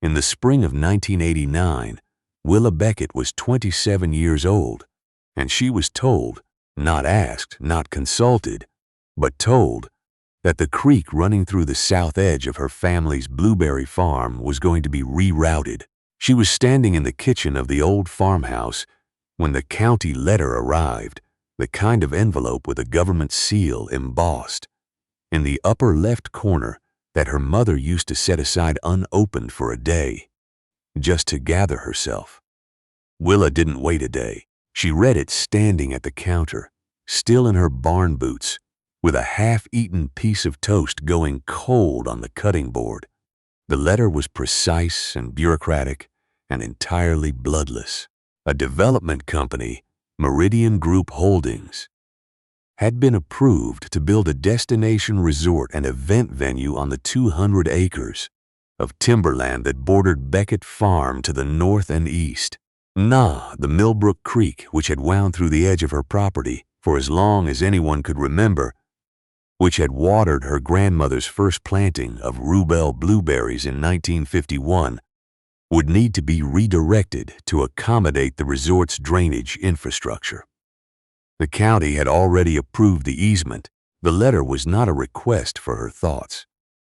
In the spring of 1989, Willa Beckett was 27 years old, and she was told, not asked, not consulted, but told, that the creek running through the south edge of her family's blueberry farm was going to be rerouted. She was standing in the kitchen of the old farmhouse when the county letter arrived, the kind of envelope with a government seal embossed. In the upper left corner, that her mother used to set aside unopened for a day, just to gather herself. Willa didn't wait a day. She read it standing at the counter, still in her barn boots, with a half-eaten piece of toast going cold on the cutting board. The letter was precise and bureaucratic and entirely bloodless. A development company, Meridian Group Holdings, had been approved to build a destination resort and event venue on the 200 acres of timberland that bordered Beckett Farm to the north and east. The Millbrook Creek, which had wound through the edge of her property for as long as anyone could remember, which had watered her grandmother's first planting of rhubarb blueberries in 1951, would need to be redirected to accommodate the resort's drainage infrastructure. The county had already approved the easement. The letter was not a request for her thoughts.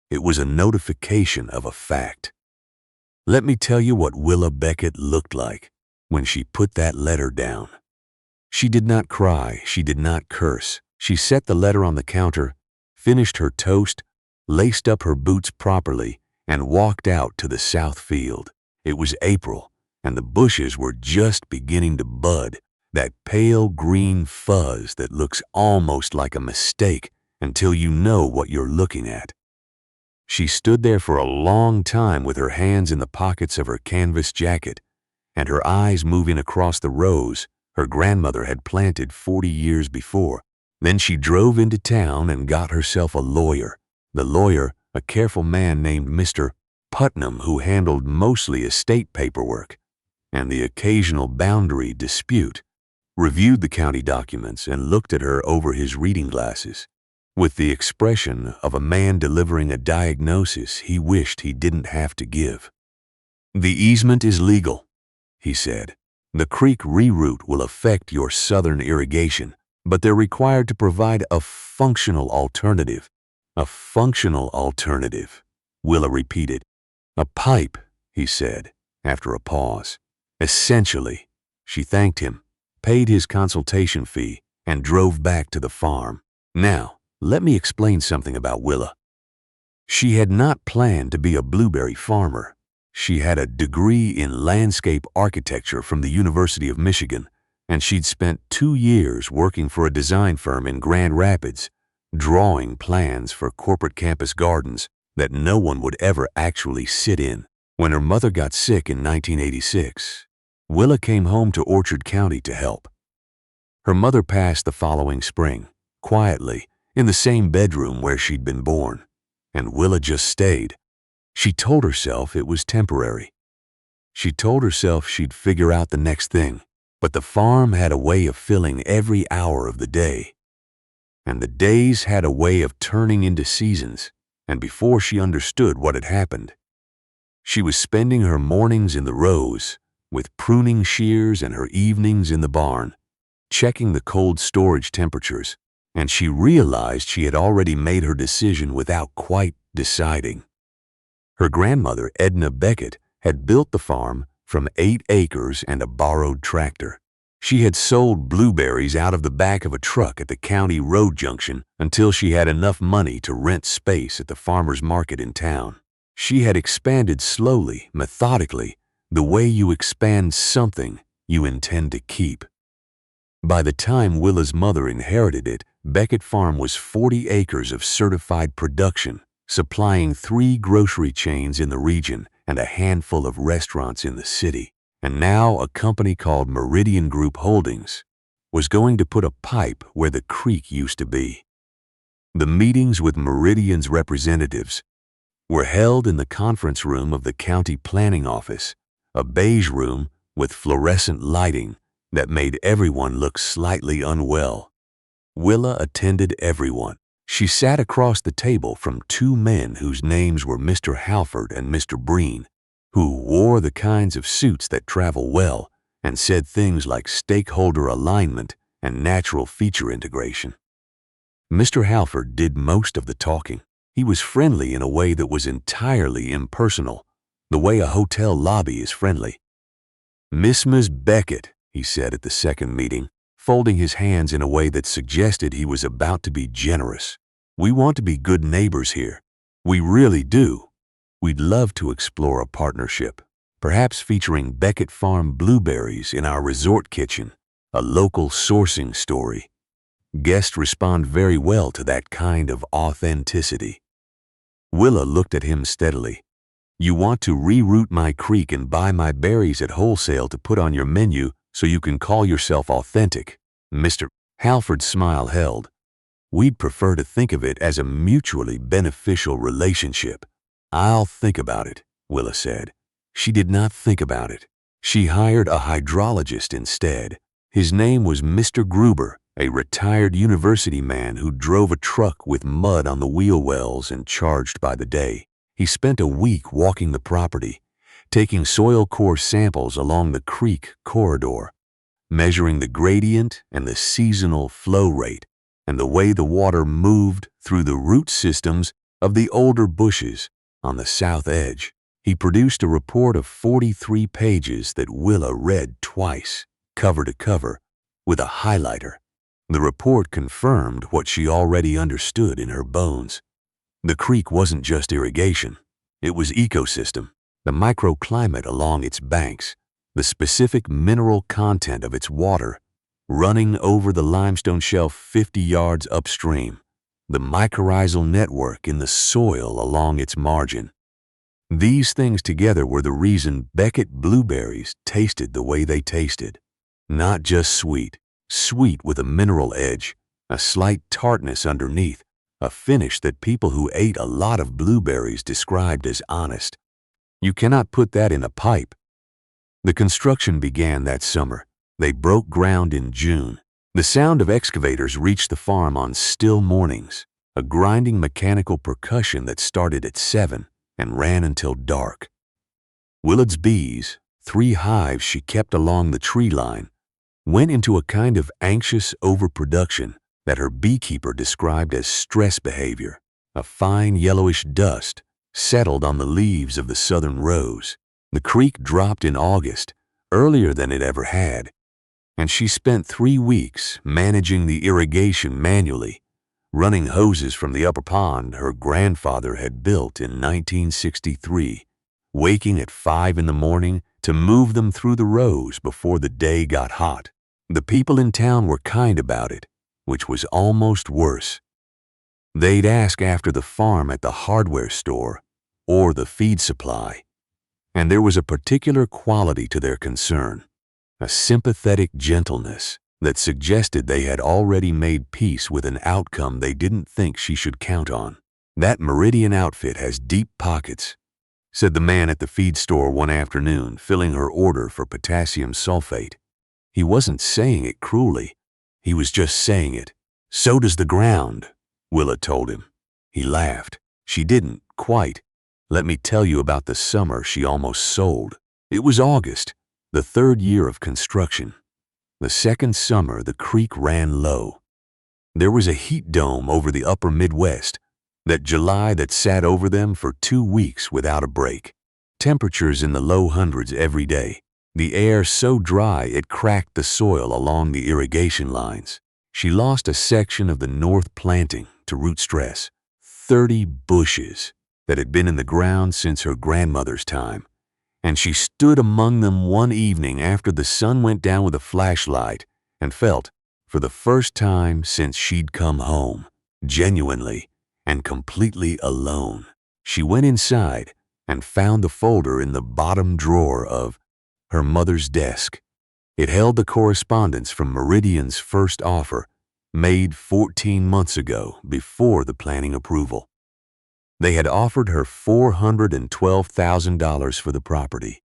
It was a notification of a fact. Let me tell you what Willa Beckett looked like when she put that letter down. She did not cry, she did not curse. She set the letter on the counter, finished her toast, laced up her boots properly, and walked out to the south field. It was April, and the bushes were just beginning to bud, that pale green fuzz that looks almost like a mistake until you know what you're looking at. She stood there for a long time with her hands in the pockets of her canvas jacket, and her eyes moving across the rows her grandmother had planted 40 years before. Then she drove into town and got herself a lawyer. The lawyer, a careful man named Mr. Putnam, who handled mostly estate paperwork and the occasional boundary dispute, reviewed the county documents and looked at her over his reading glasses with the expression of a man delivering a diagnosis he wished he didn't have to give. "The easement is legal," he said. "The creek reroute will affect your southern irrigation, but they're required to provide a functional alternative." "A functional alternative," Willa repeated. "A pipe," he said, after a pause. "Essentially." She thanked him, paid his consultation fee, and drove back to the farm. Now, let me explain something about Willa. She had not planned to be a blueberry farmer. She had a degree in landscape architecture from the University of Michigan, and she'd spent 2 years working for a design firm in Grand Rapids, drawing plans for corporate campus gardens that no one would ever actually sit in. When her mother got sick in 1986, Willa came home to Orchard County to help. Her mother passed the following spring, quietly, in the same bedroom where she'd been born, and Willa just stayed. She told herself it was temporary. She told herself she'd figure out the next thing, but the farm had a way of filling every hour of the day, and the days had a way of turning into seasons, and before she understood what had happened, she was spending her mornings in the rows, with pruning shears, and her evenings in the barn, checking the cold storage temperatures, and she realized she had already made her decision without quite deciding. Her grandmother, Edna Beckett, had built the farm from 8 acres and a borrowed tractor. She had sold blueberries out of the back of a truck at the county road junction until she had enough money to rent space at the farmer's market in town. She had expanded slowly, methodically, the way you expand something you intend to keep. By the time Willa's mother inherited it, Beckett Farm was 40 acres of certified production, supplying 3 grocery chains in the region and a handful of restaurants in the city. And now a company called Meridian Group Holdings was going to put a pipe where the creek used to be. The meetings with Meridian's representatives were held in the conference room of the county planning office, a beige room with fluorescent lighting that made everyone look slightly unwell. Willa attended everyone. She sat across the table from 2 men whose names were Mr. Halford and Mr. Breen, who wore the kinds of suits that travel well and said things like stakeholder alignment and natural feature integration. Mr. Halford did most of the talking. He was friendly in a way that was entirely impersonal, the way a hotel lobby is friendly. "Miss Beckett," he said at the second meeting, folding his hands in a way that suggested he was about to be generous. "We want to be good neighbors here. We really do. We'd love to explore a partnership, perhaps featuring Beckett Farm blueberries in our resort kitchen, a local sourcing story. Guests respond very well to that kind of authenticity." Willa looked at him steadily. "You want to reroute my creek and buy my berries at wholesale to put on your menu so you can call yourself authentic." Mr. Halford's smile held. "We'd prefer to think of it as a mutually beneficial relationship." "I'll think about it," Willa said. She did not think about it. She hired a hydrologist instead. His name was Mr. Gruber, a retired university man who drove a truck with mud on the wheel wells and charged by the day. He spent a week walking the property, taking soil core samples along the creek corridor, measuring the gradient and the seasonal flow rate and the way the water moved through the root systems of the older bushes on the south edge. He produced a report of 43 pages that Willa read twice, cover to cover, with a highlighter. The report confirmed what she already understood in her bones. The creek wasn't just irrigation. It was ecosystem, the microclimate along its banks, the specific mineral content of its water running over the limestone shelf 50 yards upstream, the mycorrhizal network in the soil along its margin. These things together were the reason Beckett blueberries tasted the way they tasted. Not just sweet, sweet with a mineral edge, a slight tartness underneath, a finish that people who ate a lot of blueberries described as honest. You cannot put that in a pipe. The construction began that summer. They broke ground in June. The sound of excavators reached the farm on still mornings, a grinding mechanical percussion that started at 7 and ran until dark. Willard's bees, 3 hives she kept along the tree line, went into a kind of anxious overproduction that her beekeeper described as stress behavior. A fine yellowish dust settled on the leaves of the southern rose. The creek dropped in August, earlier than it ever had, and she spent 3 weeks managing the irrigation manually, running hoses from the upper pond her grandfather had built in 1963, waking at 5 in the morning to move them through the rows before the day got hot. The people in town were kind about it, which was almost worse. They'd ask after the farm at the hardware store or the feed supply, and there was a particular quality to their concern, a sympathetic gentleness that suggested they had already made peace with an outcome they didn't think she should count on. "That Meridian outfit has deep pockets," said the man at the feed store one afternoon, filling her order for potassium sulfate. He wasn't saying it cruelly. He was just saying it. "So does the ground," Willa told him. He laughed. She didn't, quite. Let me tell you about the summer she almost sold. It was August, the 3rd year of construction. The second summer, the creek ran low. There was a heat dome over the upper Midwest, that July that sat over them for 2 weeks without a break. Temperatures in the low hundreds every day. The air so dry it cracked the soil along the irrigation lines. She lost a section of the north planting to root stress. 30 bushes that had been in the ground since her grandmother's time. And she stood among them one evening after the sun went down with a flashlight and felt, for the first time since she'd come home, genuinely and completely alone. She went inside and found the folder in the bottom drawer of her mother's desk. It held the correspondence from Meridian's first offer, made 14 months ago before the planning approval. They had offered her $412,000 for the property.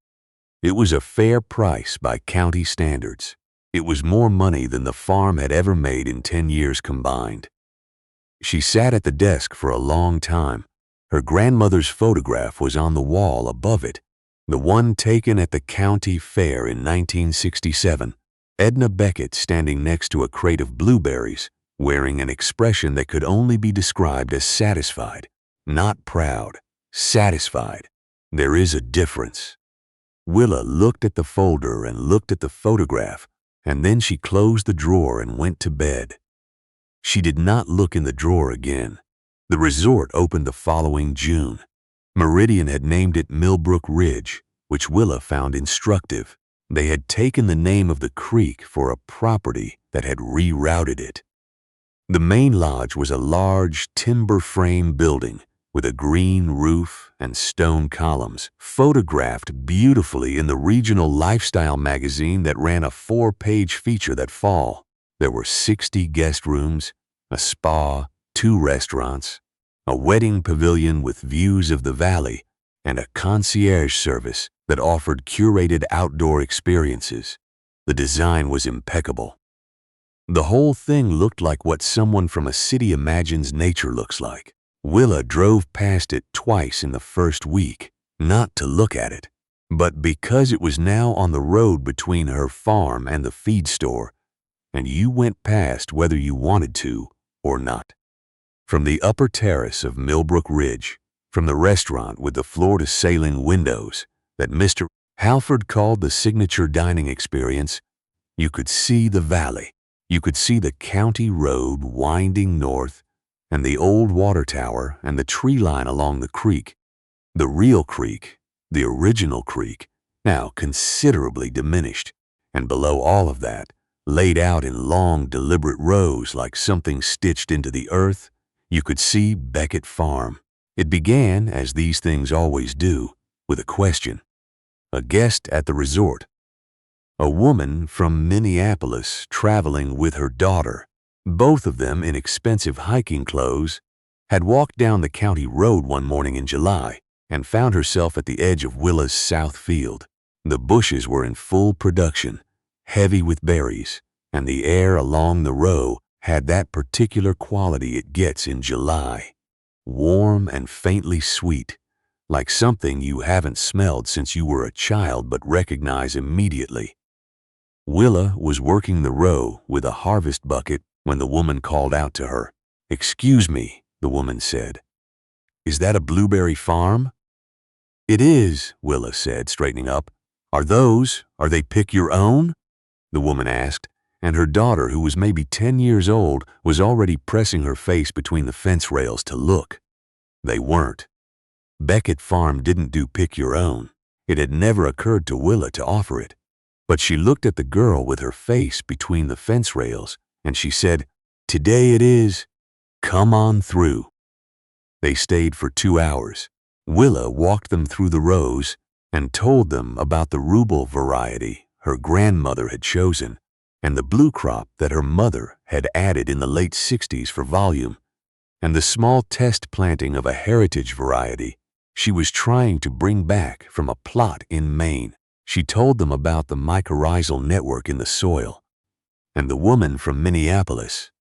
It was a fair price by county standards. It was more money than the farm had ever made in 10 years combined. She sat at the desk for a long time. Her grandmother's photograph was on the wall above it, The one taken at the county fair in 1967. Edna Beckett standing next to a crate of blueberries, wearing an expression that could only be described as satisfied. Not proud, satisfied. There is a difference. Willa looked at the folder and looked at the photograph, and then she closed the drawer and went to bed. She did not look in the drawer again. The resort opened the following June. Meridian had named it Millbrook Ridge, which Willa found instructive. They had taken the name of the creek for a property that had rerouted it. The main lodge was a large timber frame building with a green roof and stone columns, photographed beautifully in the regional lifestyle magazine that ran a 4-page feature that fall. There were 60 guest rooms, a spa, 2 restaurants, a wedding pavilion with views of the valley, and a concierge service that offered curated outdoor experiences. The design was impeccable. The whole thing looked like what someone from a city imagines nature looks like. Willa drove past it twice in the first week, not to look at it, but because it was now on the road between her farm and the feed store, and you went past whether you wanted to or not. From the upper terrace of Millbrook Ridge, from the restaurant with the floor-to-ceiling windows that Mr. Halford called the signature dining experience, you could see the valley. You could see the county road winding north and the old water tower and the tree line along the creek. The real creek, the original creek, now considerably diminished, and below all of that, laid out in long, deliberate rows like something stitched into the earth, you could see Beckett Farm. It began, as these things always do, with a question. A guest at the resort. A woman from Minneapolis traveling with her daughter, both of them in expensive hiking clothes, had walked down the county road one morning in July and found herself at the edge of Willa's south field. The bushes were in full production, heavy with berries, and the air along the row had that particular quality it gets in July, warm and faintly sweet, like something you haven't smelled since you were a child but recognize immediately. Willa was working the row with a harvest bucket when the woman called out to her. "Excuse me," the woman said. "Is that a blueberry farm?" "It is," Willa said, straightening up. Are they pick your own?" the woman asked, and her daughter, who was maybe 10 years old, was already pressing her face between the fence rails to look. They weren't. Beckett Farm didn't do pick your own. It had never occurred to Willa to offer it. But she looked at the girl with her face between the fence rails, and she said, "Today it is. Come on through." They stayed for 2 hours. Willa walked them through the rows and told them about the ruble variety her grandmother had chosen and the blue crop that her mother had added in the late 60s for volume, and the small test planting of a heritage variety she was trying to bring back from a plot in Maine. She told them about the mycorrhizal network in the soil, and the woman from Minneapolis,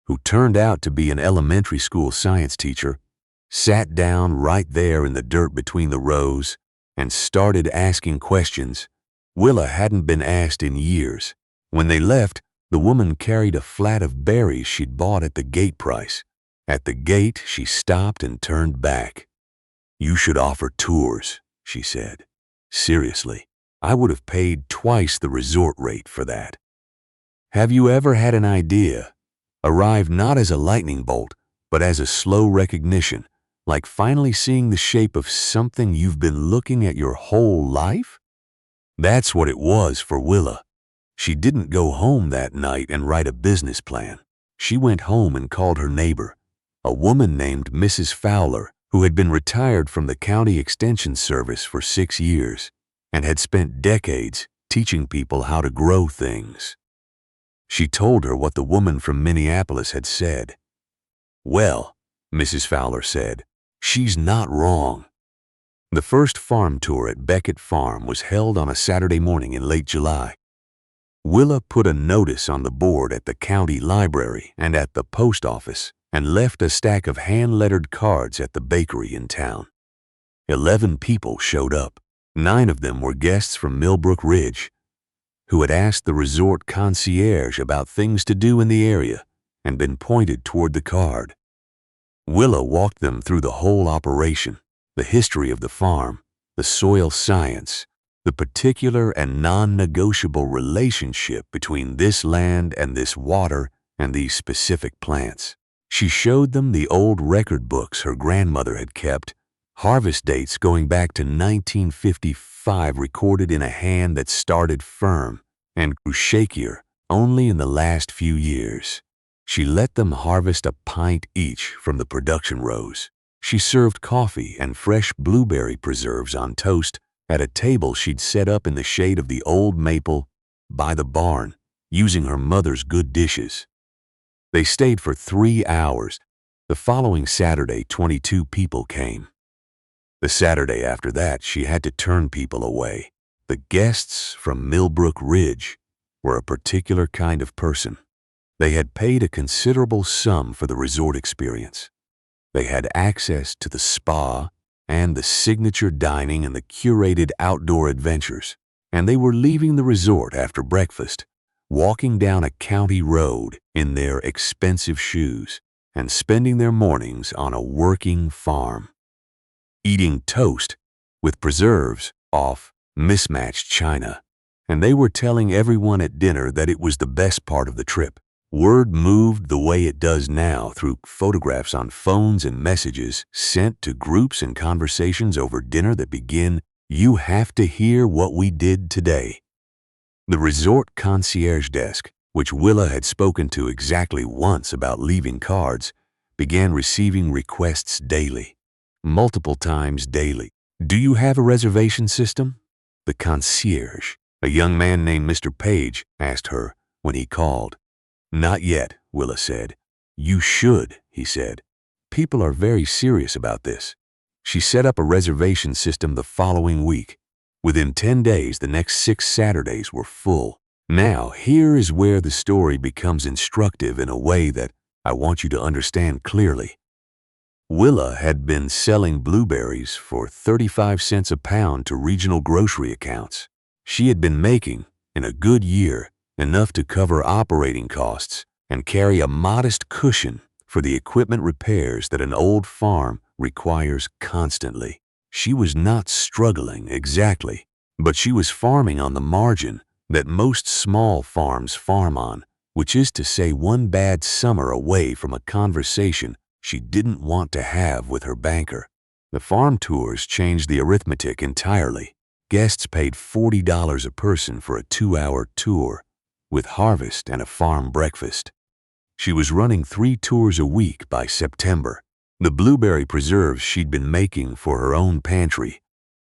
who turned out to be an elementary school science teacher, sat down right there in the dirt between the rows and started asking questions Willa hadn't been asked in years. When they left, the woman carried a flat of berries she'd bought at the gate price. At the gate, she stopped and turned back. "You should offer tours," she said. "Seriously. I would have paid twice the resort rate for that." Have you ever had an idea arrive not as a lightning bolt, but as a slow recognition, like finally seeing the shape of something you've been looking at your whole life? That's what it was for Willa. She didn't go home that night and write a business plan. She went home and called her neighbor, a woman named Mrs. Fowler, who had been retired from the county extension service for 6 years and had spent decades teaching people how to grow things. She told her what the woman from Minneapolis had said. "Well," Mrs. Fowler said, "she's not wrong." The first farm tour at Beckett Farm was held on a Saturday morning in late July. Willa put a notice on the board at the county library and at the post office and left a stack of hand-lettered cards at the bakery in town. 11 people showed up. 9 of them were guests from Millbrook Ridge, who had asked the resort concierge about things to do in the area and been pointed toward the card. Willa walked them through the whole operation, the history of the farm, the soil science, the particular and non-negotiable relationship between this land and this water and these specific plants. She showed them the old record books her grandmother had kept, harvest dates going back to 1955 recorded in a hand that started firm and grew shakier only in the last few years. She let them harvest a pint each from the production rows. She served coffee and fresh blueberry preserves on toast at a table she'd set up in the shade of the old maple by the barn, using her mother's good dishes. They stayed for 3 hours. The following Saturday, 22 people came. The Saturday after that, she had to turn people away. The guests from Millbrook Ridge were a particular kind of person. They had paid a considerable sum for the resort experience. They had access to the spa and the signature dining and the curated outdoor adventures, and they were leaving the resort after breakfast, walking down a county road in their expensive shoes and spending their mornings on a working farm, eating toast with preserves off mismatched china, and they were telling everyone at dinner that it was the best part of the trip. Word moved the way it does now through photographs on phones and messages sent to groups and conversations over dinner that begin, "You have to hear what we did today." The resort concierge desk, which Willa had spoken to exactly once about leaving cards, began receiving requests daily, multiple times daily. "Do you have a reservation system?" The concierge, a young man named Mr. Page, asked her when he called. "Not yet," Willa said. "You should," he said. "People are very serious about this." She set up a reservation system the following week. Within 10 days, the next 6 Saturdays were full. Now, here is where the story becomes instructive in a way that I want you to understand clearly. Willa had been selling blueberries for 35 cents a pound to regional grocery accounts. She had been making, in a good year, enough to cover operating costs and carry a modest cushion for the equipment repairs that an old farm requires constantly. She was not struggling exactly, but she was farming on the margin that most small farms farm on, which is to say one bad summer away from a conversation she didn't want to have with her banker. The farm tours changed the arithmetic entirely. Guests paid $40 a person for a 2-hour tour, with harvest and a farm breakfast. She was running 3 tours a week by September. The blueberry preserves she'd been making for her own pantry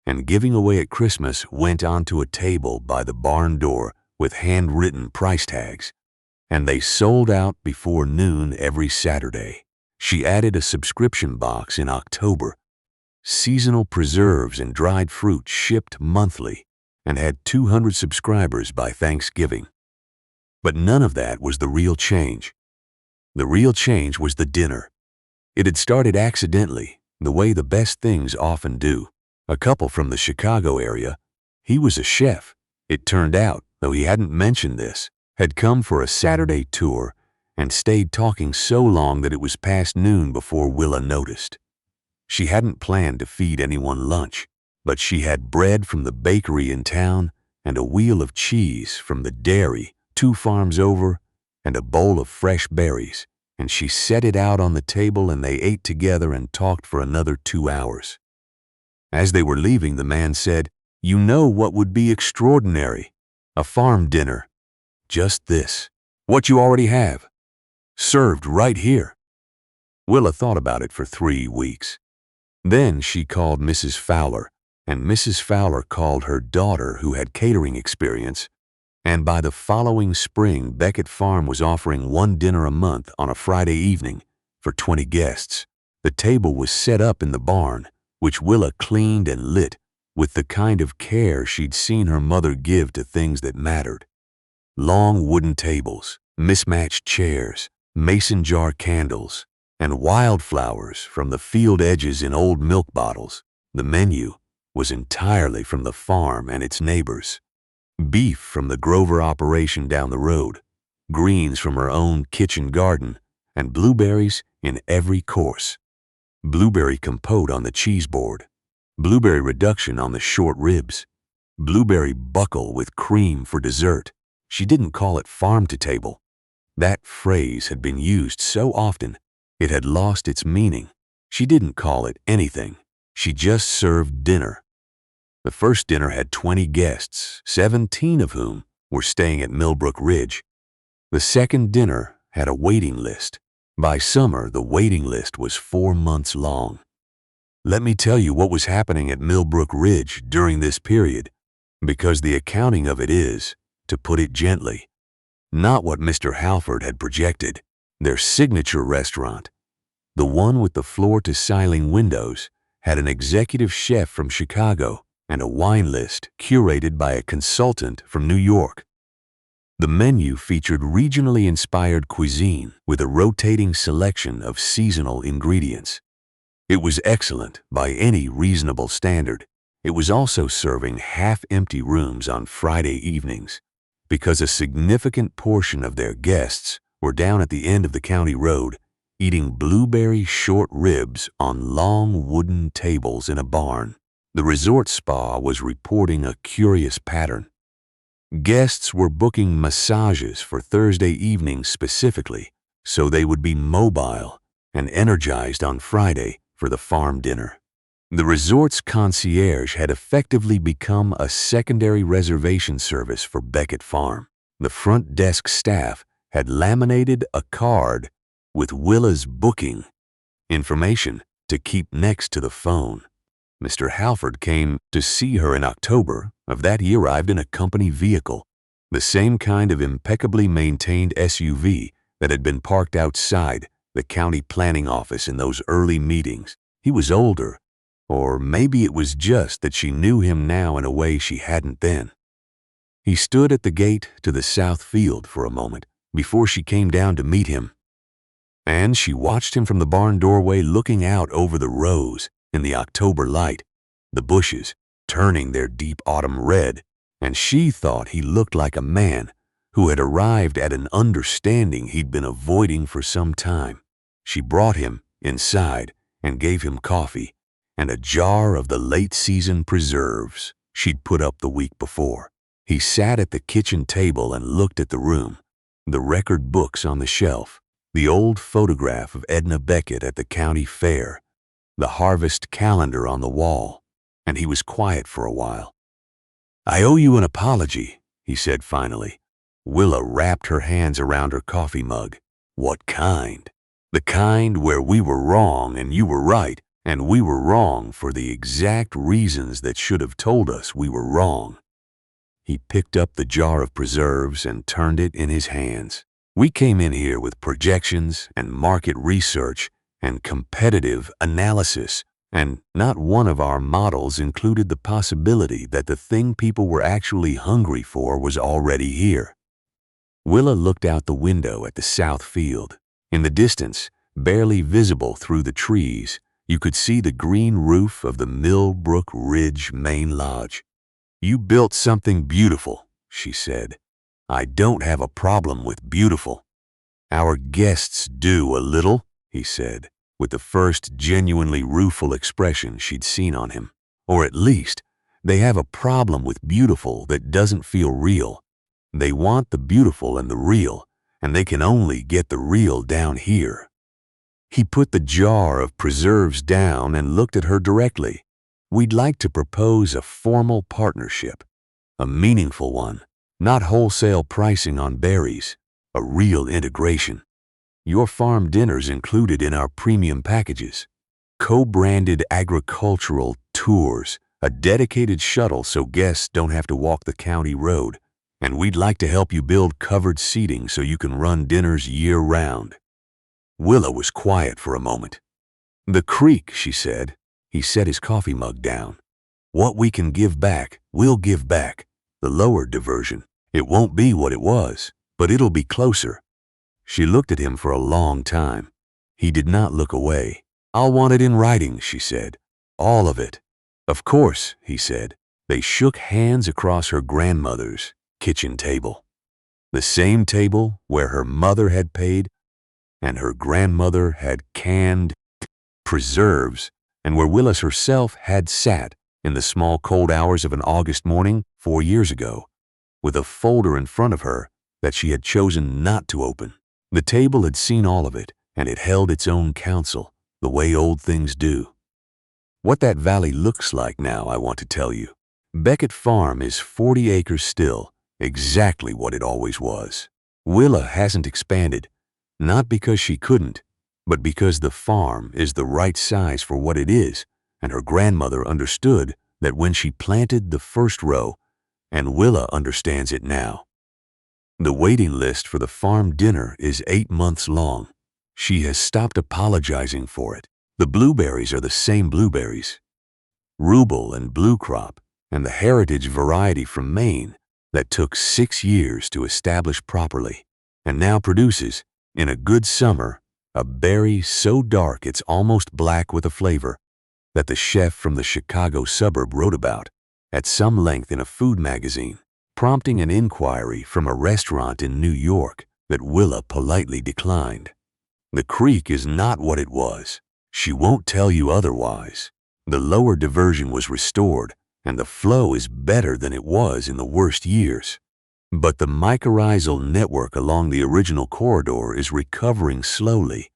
and giving away at Christmas went onto a table by the barn door with handwritten price tags, and they sold out before noon every Saturday. She added a subscription box in October. Seasonal preserves and dried fruit shipped monthly and had 200 subscribers by Thanksgiving. But none of that was the real change. The real change was the dinner. It had started accidentally, the way the best things often do. A couple from the Chicago area, he was a chef, it turned out, though he hadn't mentioned this, had come for a Saturday tour and stayed talking so long that it was past noon before Willa noticed. She hadn't planned to feed anyone lunch, but she had bread from the bakery in town and a wheel of cheese from the dairy 2 farms over and a bowl of fresh berries, and she set it out on the table and they ate together and talked for another 2 hours. As they were leaving, the man said, "You know what would be extraordinary? A farm dinner. Just this. What you already have. Served right here." Willa thought about it for 3 weeks. Then she called Mrs. Fowler, and Mrs. Fowler called her daughter who had catering experience, and by the following spring, Beckett Farm was offering 1 dinner a month on a Friday evening for 20 guests. The table was set up in the barn, which Willa cleaned and lit with the kind of care she'd seen her mother give to things that mattered. Long wooden tables, mismatched chairs, mason jar candles, and wildflowers from the field edges in old milk bottles. The menu, was entirely from the farm and its neighbors. Beef from the Grover operation down the road, greens from her own kitchen garden, and blueberries in every course. Blueberry compote on the cheese board, blueberry reduction on the short ribs, blueberry buckle with cream for dessert. She didn't call it farm-to-table. That phrase had been used so often, it had lost its meaning. She didn't call it anything. She just served dinner. The first dinner had 20 guests, 17 of whom were staying at Millbrook Ridge. The second dinner had a waiting list. By summer, the waiting list was 4 months long. Let me tell you what was happening at Millbrook Ridge during this period, because the accounting of it is, to put it gently, not what Mr. Halford had projected. Their signature restaurant, the one with the floor-to-ceiling windows, had an executive chef from Chicago and a wine list curated by a consultant from New York. The menu featured regionally inspired cuisine with a rotating selection of seasonal ingredients. It was excellent by any reasonable standard. It was also serving half-empty rooms on Friday evenings, because a significant portion of their guests were down at the end of the county road eating blueberry short ribs on long wooden tables in a barn. The resort spa was reporting a curious pattern. Guests were booking massages for Thursday evenings specifically, so they would be mobile and energized on Friday for the farm dinner. The resort's concierge had effectively become a secondary reservation service for Beckett Farm. The front desk staff had laminated a card with Willa's booking information to keep next to the phone. Mr. Halford came to see her in October of that year, arrived in a company vehicle, the same kind of impeccably maintained SUV that had been parked outside the county planning office in those early meetings. He was older, or maybe it was just that she knew him now in a way she hadn't then. He stood at the gate to the south field for a moment before she came down to meet him, and she watched him from the barn doorway looking out over the rows in the October light, the bushes turning their deep autumn red, and she thought he looked like a man who had arrived at an understanding he'd been avoiding for some time. She brought him inside and gave him coffee and a jar of the late-season preserves she'd put up the week before. He sat at the kitchen table and looked at the room, the record books on the shelf, the old photograph of Edna Beckett at the county fair, the harvest calendar on the wall, and he was quiet for a while. "I owe you an apology," he said finally. Willa wrapped her hands around her coffee mug. "What kind?" "The kind where we were wrong and you were right, and we were wrong for the exact reasons that should have told us we were wrong." He picked up the jar of preserves and turned it in his hands. "We came in here with projections and market research and competitive analysis, and not one of our models included the possibility that the thing people were actually hungry for was already here." Willa looked out the window at the south field. In the distance, barely visible through the trees, you could see the green roof of the Millbrook Ridge main lodge. "You built something beautiful," she said. "I don't have a problem with beautiful." "Our guests do a little," he said, with the first genuinely rueful expression she'd seen on him. "Or at least, they have a problem with beautiful that doesn't feel real. They want the beautiful and the real, and they can only get the real down here." He put the jar of preserves down and looked at her directly. "We'd like to propose a formal partnership, a meaningful one, not wholesale pricing on berries, a real integration. Your farm dinners included in our premium packages, co-branded agricultural tours, a dedicated shuttle so guests don't have to walk the county road, and we'd like to help you build covered seating so you can run dinners year-round." Willa was quiet for a moment. "The creek," she said. He set his coffee mug down. "What we can give back, we'll give back. The lower diversion. It won't be what it was, but it'll be closer." She looked at him for a long time. He did not look away. "I'll want it in writing," she said. "All of it. Of course, he said. They shook hands across her grandmother's kitchen table. The same table where her mother had paid and her grandmother had canned preserves, and where Willis herself had sat in the small cold hours of an August morning 4 years ago, with a folder in front of her that she had chosen not to open. The table had seen all of it, and it held its own counsel, the way old things do. What that valley looks like now, I want to tell you. Beckett Farm is 40 acres still, exactly what it always was. Willa hasn't expanded, not because she couldn't, but because the farm is the right size for what it is, and her grandmother understood that when she planted the first row, and Willa understands it now. The waiting list for the farm dinner is 8 months long. She has stopped apologizing for it. The blueberries are the same blueberries, Rubel and Blue Crop, and the heritage variety from Maine that took 6 years to establish properly, and now produces, in a good summer, a berry so dark it's almost black with a flavor that the chef from the Chicago suburb wrote about at some length in a food magazine, prompting an inquiry from a restaurant in New York that Willa politely declined. The creek is not what it was. She won't tell you otherwise. The lower diversion was restored, and the flow is better than it was in the worst years. But the mycorrhizal network along the original corridor is recovering slowly,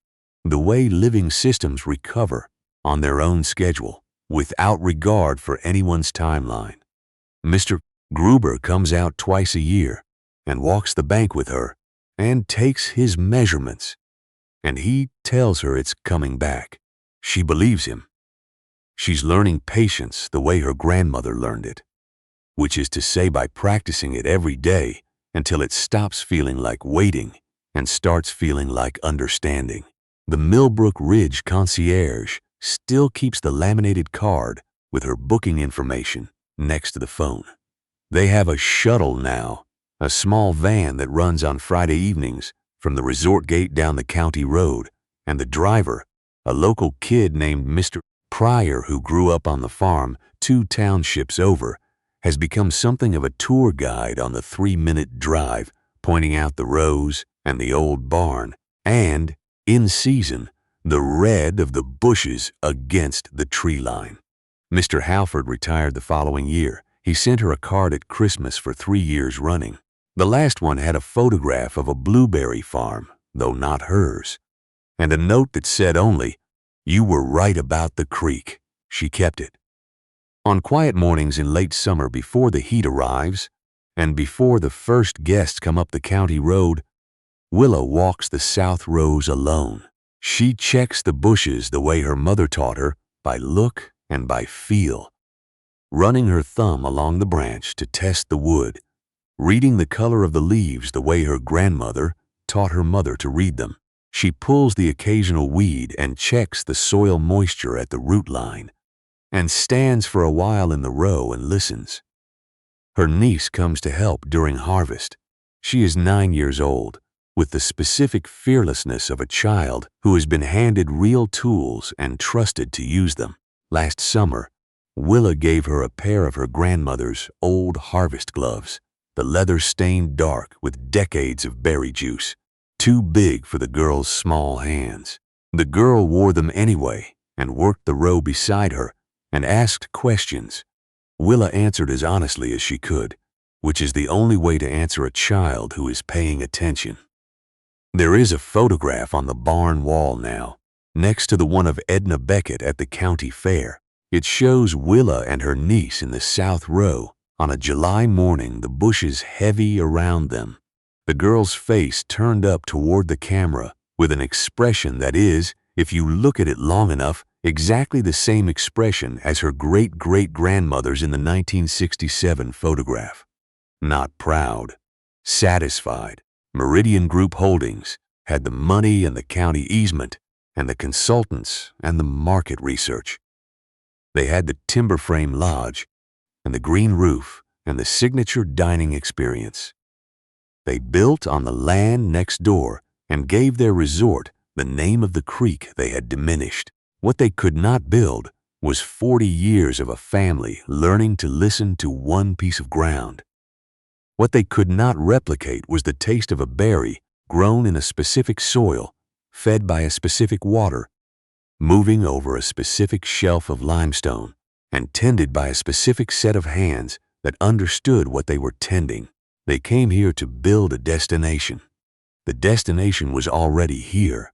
the way living systems recover on their own schedule, without regard for anyone's timeline. Mr. Gruber comes out twice a year and walks the bank with her and takes his measurements, and he tells her it's coming back. She believes him. She's learning patience the way her grandmother learned it, which is to say by practicing it every day until it stops feeling like waiting and starts feeling like understanding. The Millbrook Ridge concierge still keeps the laminated card with her booking information next to the phone. They have a shuttle now, a small van that runs on Friday evenings from the resort gate down the county road, and the driver, a local kid named Mr. Pryor who grew up on the farm 2 townships over, has become something of a tour guide on the 3-minute drive, pointing out the rows and the old barn, and, in season, the red of the bushes against the tree line. Mr. Halford retired the following year. He sent her a card at Christmas for 3 years running. The last one had a photograph of a blueberry farm, though not hers, and a note that said only, "You were right about the creek." She kept it. On quiet mornings in late summer before the heat arrives, and before the first guests come up the county road, Willa walks the south rows alone. She checks the bushes the way her mother taught her, by look and by feel, running her thumb along the branch to test the wood, reading the color of the leaves the way her grandmother taught her mother to read them. She pulls the occasional weed and checks the soil moisture at the root line, and stands for a while in the row and listens. Her niece comes to help during harvest. She is 9 years old, with the specific fearlessness of a child who has been handed real tools and trusted to use them. Last summer, Willa gave her a pair of her grandmother's old harvest gloves, the leather stained dark with decades of berry juice, too big for the girl's small hands. The girl wore them anyway and worked the row beside her and asked questions. Willa answered as honestly as she could, which is the only way to answer a child who is paying attention. There is a photograph on the barn wall now, next to the one of Edna Beckett at the county fair. It shows Willa and her niece in the south row on a July morning, the bushes heavy around them. The girl's face turned up toward the camera with an expression that is, if you look at it long enough, exactly the same expression as her great-great-grandmother's in the 1967 photograph. Not proud, satisfied. Meridian Group Holdings had the money and the county easement and the consultants and the market research. They had the timber frame lodge and the green roof and the signature dining experience. They built on the land next door and gave their resort the name of the creek they had diminished. What they could not build was 40 years of a family learning to listen to one piece of ground. What they could not replicate was the taste of a berry grown in a specific soil, fed by a specific water, moving over a specific shelf of limestone, and tended by a specific set of hands that understood what they were tending. They came here to build a destination. The destination was already here.